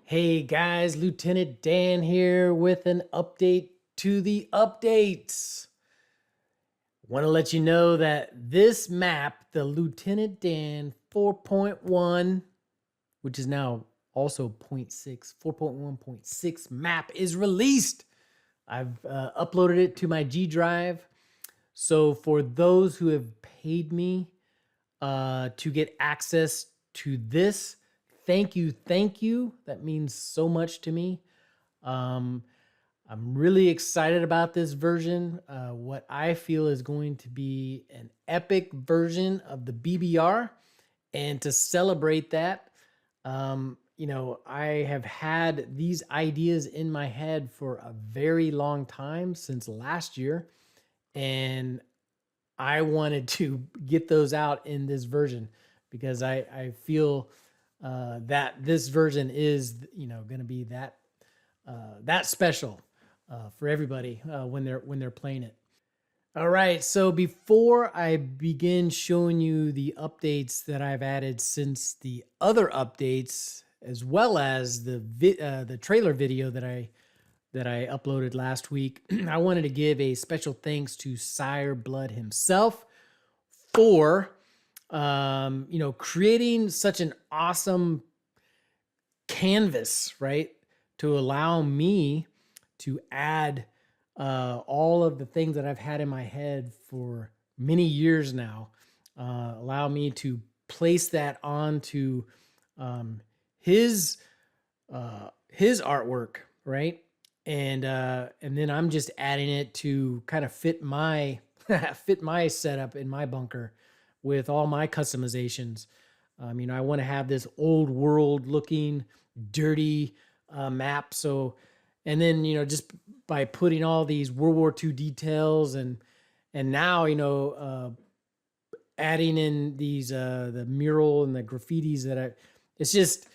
Hey guys, Lieutenant Dan here with an update to the updates. Want to let you know that this map, the Lieutenant Dan 4.1, which is now also 4.1.6 map, is released. I've uploaded it to my G Drive. So for those who have paid me to get access to this, thank you. That means so much to me. I'm really excited about this version. What I feel is going to be an epic version of the BBR. And to celebrate that, I have had these ideas in my head for a very long time, since last year. And I wanted to get those out in this version because I feel that this version is, going to be that special for everybody when they're playing it. All right, so before I begin showing you the updates that I've added since the other updates, as well as the trailer video that I uploaded last week, I wanted to give a special thanks to Sire Blood himself for creating such an awesome canvas, right, to allow me to add all of the things that I've had in my head for many years now. Allow me to place that onto his artwork, right? And then I'm just adding it to kind of fit my setup in my bunker with all my customizations. I want to have this old world looking dirty map. So, and then, just by putting all these World War II details and now, adding in these, the mural and the graffitis it's just,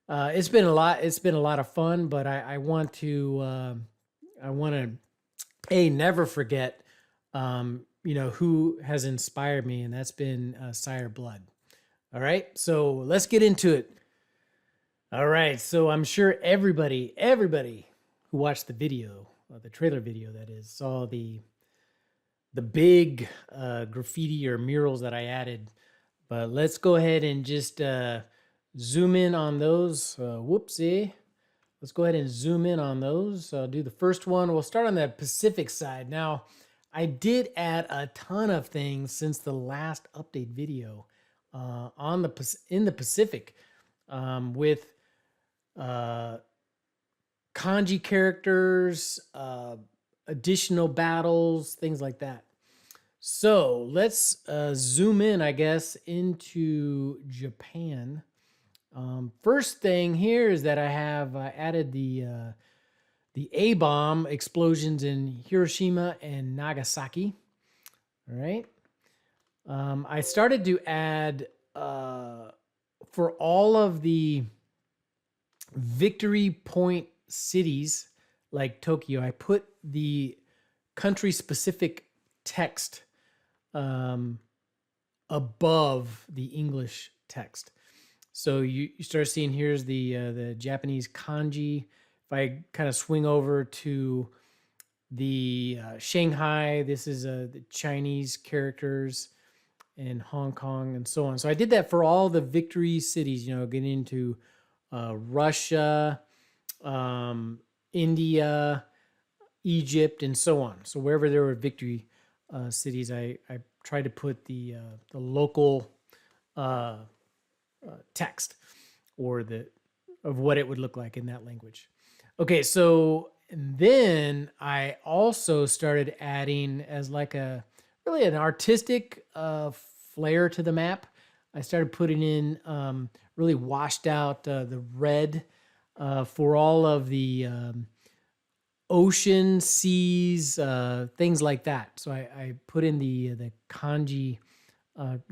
it's been a lot of fun, but I want to never forget, who has inspired me, and that's been Sire Blood. All right, so let's get into it. All right, so I'm sure everybody who watched the video, the trailer video that is, saw the big graffiti or murals that I added. But let's go ahead and just zoom in on those. Whoopsie. Let's go ahead and zoom in on those. I'll do the first one. We'll start on the Pacific side. Now, I did add a ton of things since the last update video in the Pacific, with kanji characters, additional battles, things like that. So let's zoom in, I guess, into Japan. First thing here is that I have added the A-bomb explosions in Hiroshima and Nagasaki. All right. I started to add, for all of the victory point cities like Tokyo, I put the country-specific text above the English text. So you start seeing, here's the Japanese kanji. If I kind of swing over to the Shanghai, this is the Chinese characters, and Hong Kong, and so on. So I did that for all the victory cities, getting into Russia, India, Egypt, and so on. So wherever there were victory cities, I tried to put the local text or of what it would look like in that language. Okay, so then I also started adding, as like really an artistic flair to the map, I started putting in really washed out the red for all of the ocean, seas, things like that. So I put in the kanji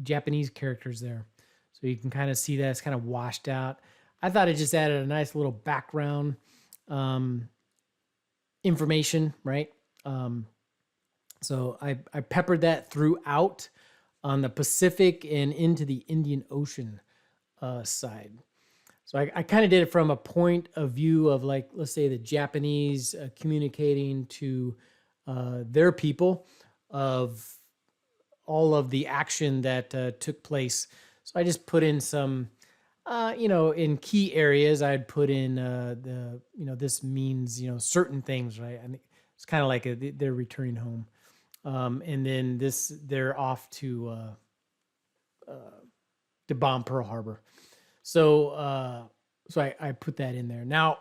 Japanese characters there. So you can kind of see that it's kind of washed out. I thought it just added a nice little background information, right? So I peppered that throughout on the Pacific and into the Indian Ocean side. So I kind of did it from a point of view of, like, let's say the Japanese communicating to their people of all of the action that took place. So I just put in some, in key areas, I'd put in this means, certain things, right? I think it's kind of like they're returning home. And then they're off to bomb Pearl Harbor. So I put that in there. Now,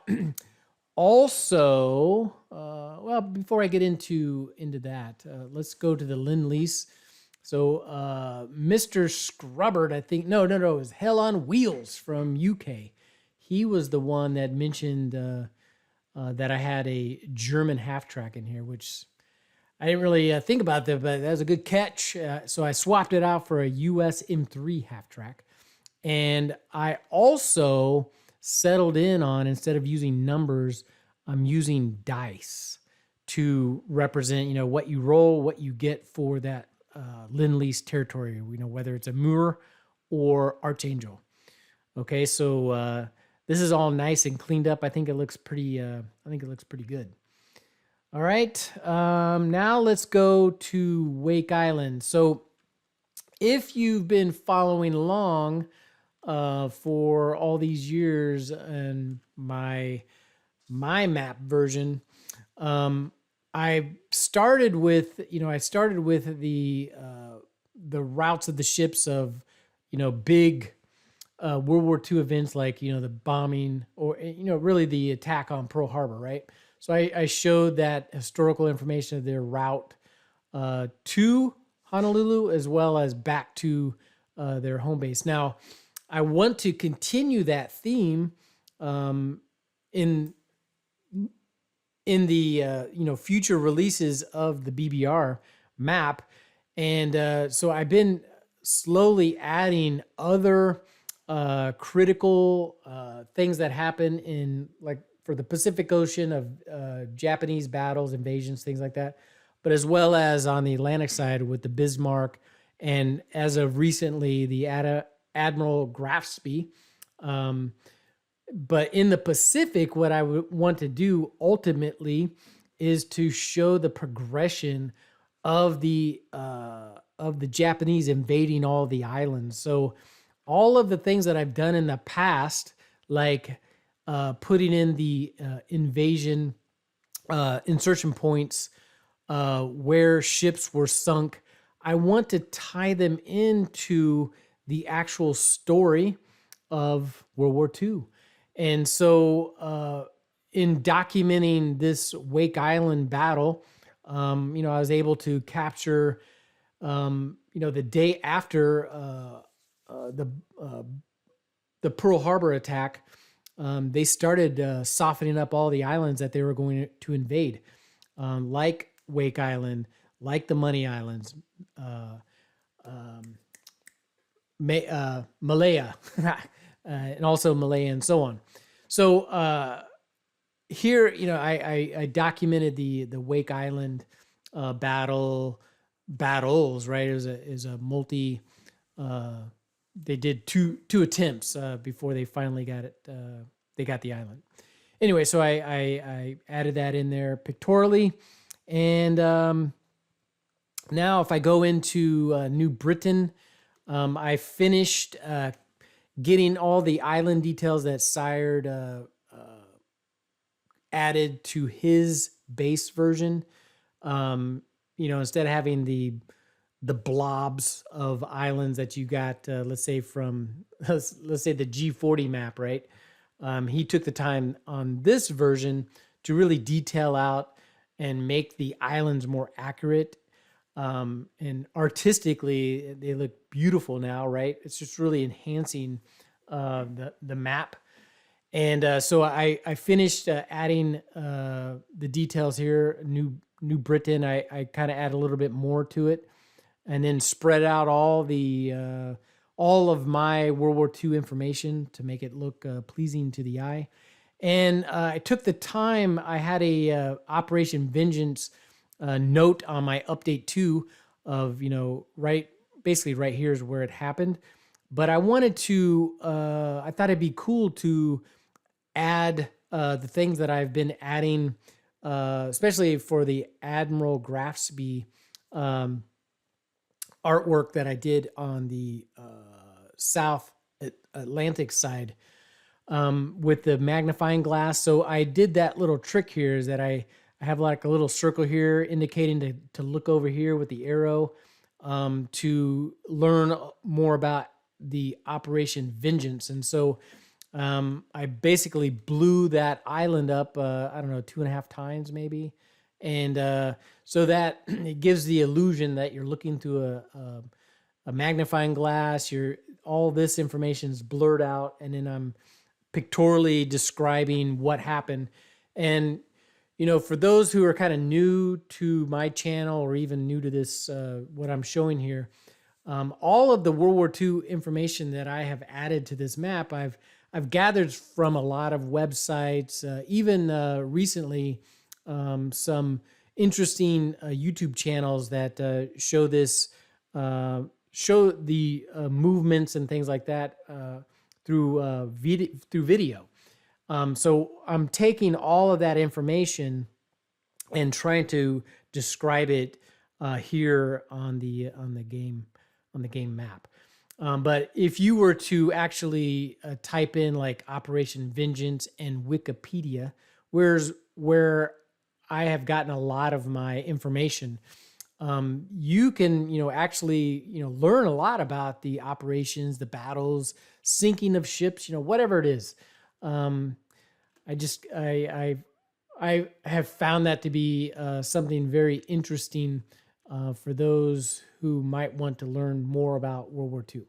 also, well, before I get into that, let's go to the Lend-Lease. So Mr. Scrubbard, I think, no, it was Hell on Wheels from UK. He was the one that mentioned that I had a German half-track in here, which I didn't really think about that, but that was a good catch. So I swapped it out for a US M3 half-track. And I also settled in on, instead of using numbers, I'm using dice to represent, what you roll, what you get for that Lend-Lease territory, whether it's a Moor or Archangel. Okay, so this is all nice and cleaned up. I think it looks pretty good. All right, now let's go to Wake Island. So if you've been following along for all these years and my map version, I started with the routes of the ships of, big World War II events, like, the bombing, or, really the attack on Pearl Harbor, right? So I showed that historical information of their route to Honolulu, as well as back to their home base. Now, I want to continue that theme in the future releases of the BBR map, and so I've been slowly adding other critical things that happen in, like, for the Pacific Ocean, of Japanese battles, invasions, things like that, but as well as on the Atlantic side with the Bismarck, and as of recently, the Admiral Grafspie. But in the Pacific, what I would want to do ultimately is to show the progression of the Japanese invading all the islands. So all of the things that I've done in the past, like putting in the invasion insertion points where ships were sunk, I want to tie them into the actual story of World War II. And so in documenting this Wake Island battle, I was able to capture, the day after the Pearl Harbor attack, they started softening up all the islands that they were going to invade, like Wake Island, like the Money Islands, Malaya, and also Malaya, and so on. So here, I documented the Wake Island battles, right? It was a multi. They did two attempts before they finally got it. They got the island. Anyway, so I added that in there pictorially, and now if I go into New Britain, I finished getting all the island details that Sired added to his base version. Instead of having the blobs of islands that you got, let's say the G40 map, right? He took the time on this version to really detail out and make the islands more accurate. And artistically, they look beautiful now, right? It's just really enhancing the map. And so I finished adding the details here. New Britain, I kind of add a little bit more to it, and then spread out all of my World War II information to make it look pleasing to the eye. And I took the time. I had a Operation Vengeance note on my update 2 of, basically right here is where it happened. but I wanted to, I thought it'd be cool to add the things that I've been adding, especially for the Admiral Graphsby artwork that I did on the South Atlantic side with the magnifying glass. So I did that little trick here is that I have like a little circle here indicating to look over here with the arrow to learn more about the Operation Vengeance. And so I basically blew that island up, I don't know, 2.5 times maybe. And so that it gives the illusion that you're looking through a magnifying glass. All this information is blurred out, and then I'm pictorially describing what happened. And for those who are kind of new to my channel or even new to this, what I'm showing here, all of the World War II information that I have added to this map, I've gathered from a lot of websites, even recently, some interesting YouTube channels that show this, show the movements and things like that through video. So I'm taking all of that information and trying to describe it here on the game map. But if you were to actually type in like Operation Vengeance and Wikipedia, where I have gotten a lot of my information, you can actually learn a lot about the operations, the battles, sinking of ships, whatever it is. I have found that to be something very interesting for those who might want to learn more about World War II.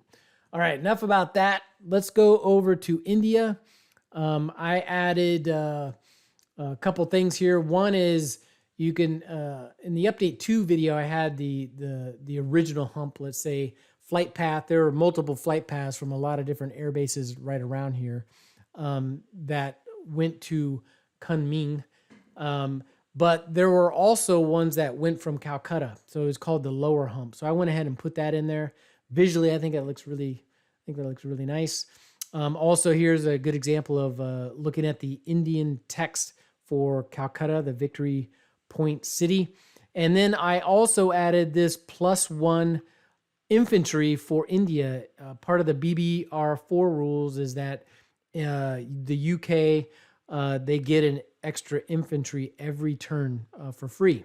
All right, enough about that. Let's go over to India. I added a couple things here. One is you can, in the Update 2 video, I had the original hump, let's say, flight path. There are multiple flight paths from a lot of different air bases right around here that went to Kunming. But there were also ones that went from Calcutta. So it was called the lower hump. So I went ahead and put that in there. Visually, I think that looks really nice. Also, here's a good example of looking at the Indian text for Calcutta, the Victory Point City. And then I also added this +1 infantry for India. Part of the BBR 4 rules is that the UK, they get an extra infantry every turn for free.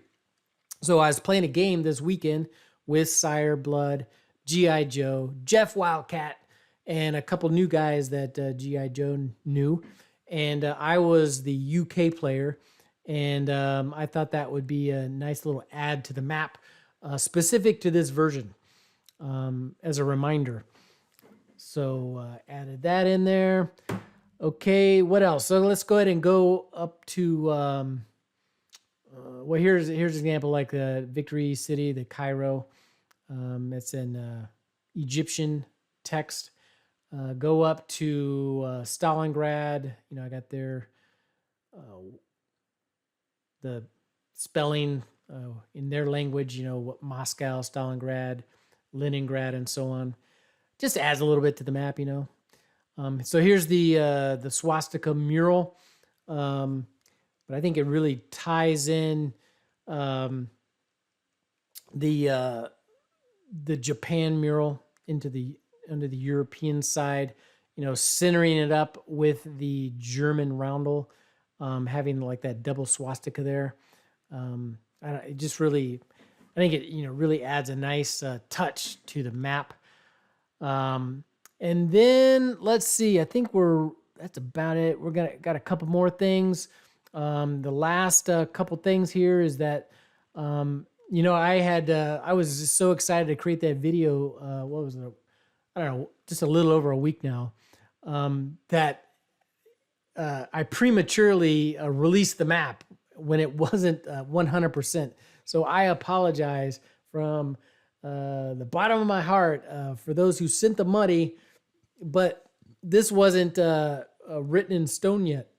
So I was playing a game this weekend with Sire Blood, G.I. Joe, Jeff Wildcat, and a couple new guys that G.I. Joe knew. And I was the UK player. And I thought that would be a nice little add to the map specific to this version as a reminder. So added that in there. Okay, what else? So let's go ahead and go up to, well, here's an example like the Victory City, the Cairo. It's in Egyptian text. Go up to Stalingrad. I got there the spelling in their language, Moscow, Stalingrad, Leningrad, and so on. Just adds a little bit to the map, So here's the swastika mural, but I think it really ties in the Japan mural into the European side, centering it up with the German roundel, having like that double swastika there. It just really, I think it really adds a nice touch to the map. And then let's see, I think that's about it. We're got a couple more things. The last couple things here is that, I was just so excited to create that video. What was it? I don't know, just a little over a week now, that I prematurely released the map when it wasn't 100%. So I apologize from the bottom of my heart for those who sent the money, but this wasn't written in stone yet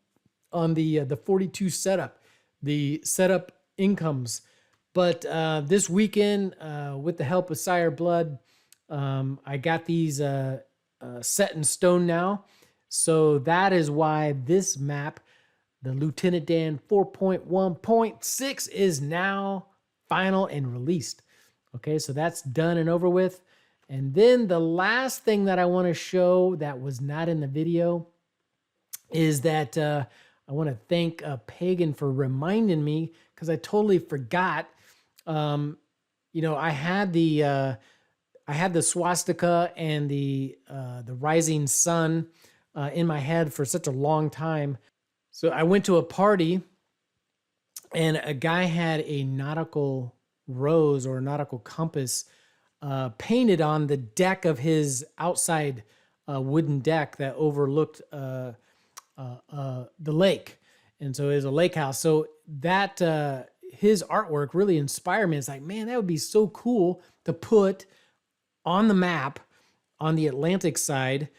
on the 42 setup, the setup incomes. But this weekend, with the help of Sire Blood, I got these set in stone now. So that is why this map, the Lieutenant Dan 4.1.6, is now final and released. Okay, so that's done and over with. And then the last thing that I want to show that was not in the video is that I want to thank Pagan for reminding me, because I totally forgot. You know, I had the swastika and the rising sun in my head for such a long time. So I went to a party and a guy had a nautical rose or a nautical compass painted on the deck of his outside wooden deck that overlooked the lake. And so it was a lake house. So that his artwork really inspired me. It's like, man, that would be so cool to put on the map on the Atlantic side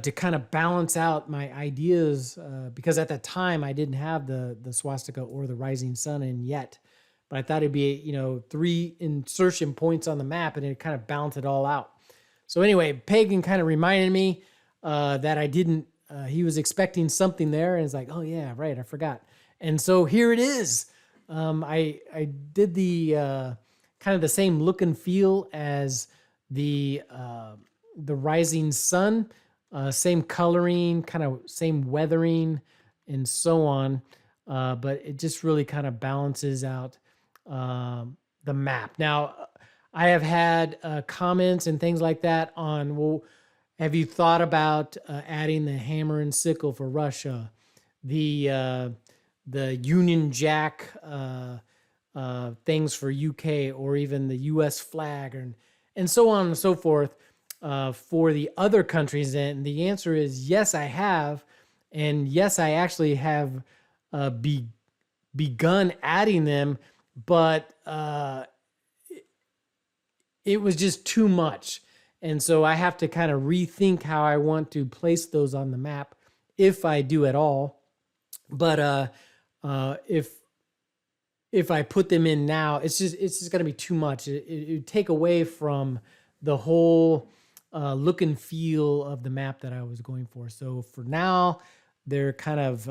to kind of balance out my ideas, because at that time I didn't have the swastika or the rising sun in yet, but I thought it'd be, you know, 3 insertion points on the map and it kind of balance it all out. So anyway, Pagan kind of reminded me that I didn't, he was expecting something there, and it's like, oh yeah, right, I forgot. And so here it is. I did the kind of the same look and feel as the rising sun, same coloring, kind of same weathering and so on. But it just really kind of balances out the map. Now, I have had comments and things like that on, well, have you thought about adding the hammer and sickle for Russia, the Union Jack things for UK, or even the US flag, and so on and so forth for the other countries? And the answer is yes, I have. And yes, I actually have begun adding them, but it was just too much. And so I have to kind of rethink how I want to place those on the map, if I do at all. But if I put them in now, it's just going to be too much. It would take away from the whole look and feel of the map that I was going for. So for now, they're kind of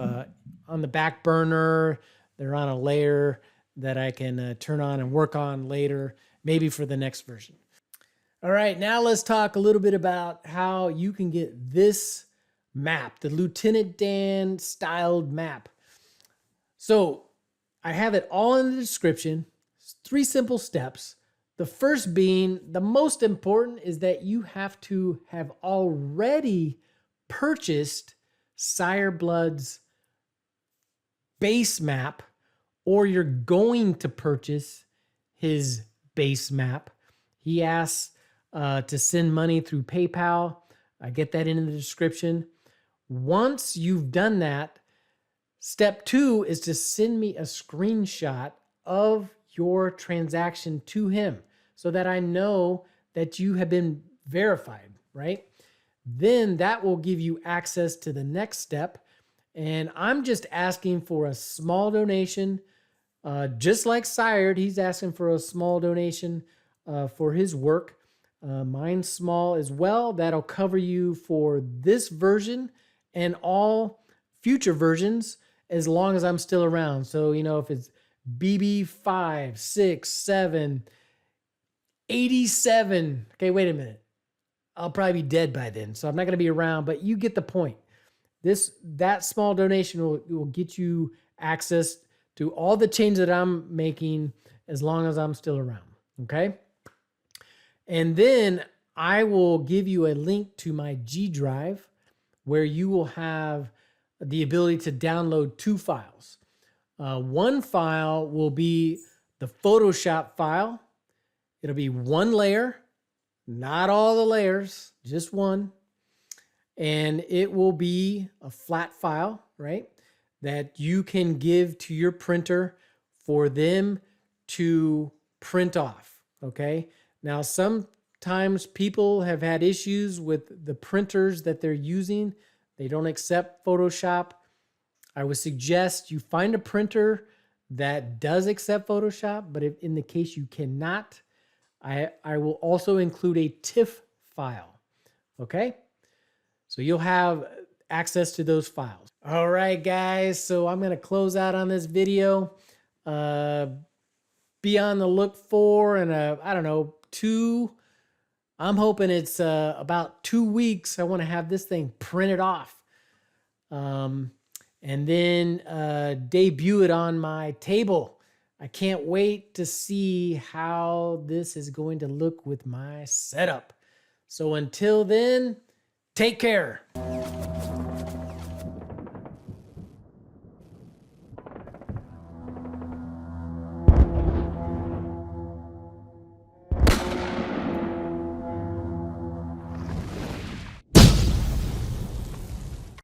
on the back burner. They're on a layer that I can turn on and work on later, maybe for the next version. All right, now let's talk a little bit about how you can get this map, the Lieutenant Dan styled map. So I have it all in the description. It's 3 simple steps. The first being, the most important, is that you have to have already purchased Sire Blood's base map, or you're going to purchase his base map. He asks to send money through PayPal. I get that in the description. Once you've done that, step 2 is to send me a screenshot of your transaction to him so that I know that you have been verified, right? Then that will give you access to the next step. And I'm just asking for a small donation, just like Sired. He's asking for a small donation for his work. Mine's small as well. That'll cover you for this version and all future versions, as long as I'm still around. So, you know, if it's BB 5, 6, 7, 87. Okay, wait a minute. I'll probably be dead by then, so I'm not going to be around, but you get the point. That small donation will get you access to all the changes that I'm making as long as I'm still around, okay? And then I will give you a link to my G drive where you will have the ability to download 2 files. One file will be the Photoshop file. It'll be 1 layer, not all the layers, just 1. And it will be a flat file, right, that you can give to your printer for them to print off, okay? Now, sometimes people have had issues with the printers that they're using. They don't accept Photoshop. I would suggest you find a printer that does accept Photoshop, but if in the case you cannot, I will also include a TIFF file, okay? So you'll have access to those files. All right, guys. So I'm going to close out on this video. Be on the look for, and I don't know, I'm hoping it's about 2 weeks. I want to have this thing printed off. And then debut it on my table. I can't wait to see how this is going to look with my setup. So until then, take care.